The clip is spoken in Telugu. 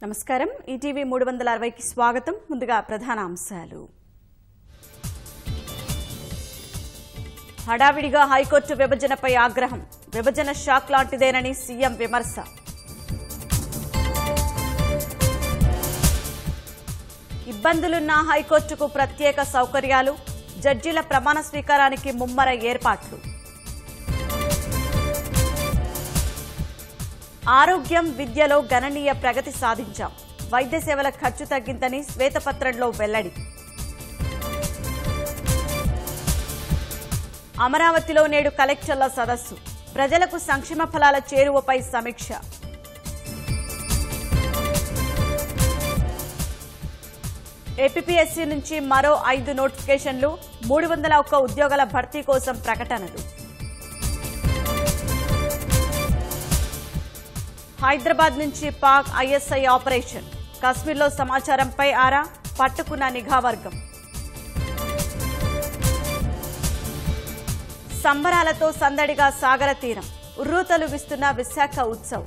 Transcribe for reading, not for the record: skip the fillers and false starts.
నమస్కారం ఈటీవీ 360కి స్వాగతం ముందుగా ప్రధాన అంశాలు హడావిడిగా హైకోర్టు విభజనపై ఆగ్రహం విభజన షాక్ లాంటిదేనని సీఎం విమర్శ ఇబ్బందులున్న హైకోర్టుకు ప్రత్యేక సౌకర్యాలు జడ్జీల ప్రమాణ స్వీకారానికి ముమ్మర ఏర్పాట్లు ఆరోగ్యం విద్యలో గణనీయ ప్రగతి సాధించాం వైద్య సేవల ఖర్చు తగ్గిందని శ్వేతపత్రంలో వెల్లడి అమరావతిలో నేడు కలెక్టర్ల సదస్సు ప్రజలకు సంక్షేమ ఫలాల చేరువపై సమీక్ష ఏపీపీఎస్సీ నుంచి మరో 5 నోటిఫికేషన్లు 301 ఉద్యోగాల భర్తీ కోసం ప్రకటనలు హైదరాబాద్ నుంచి పాక్ ఐఎస్ఐ ఆపరేషన్ కశ్మీర్లో సమాచారంపై ఆరా పట్టుకున్న నిఘా వర్గం సంబరాలతో సందడిగా సాగర తీరం ఉర్రూతలుగిస్తున్న విశాఖ ఉత్సవ్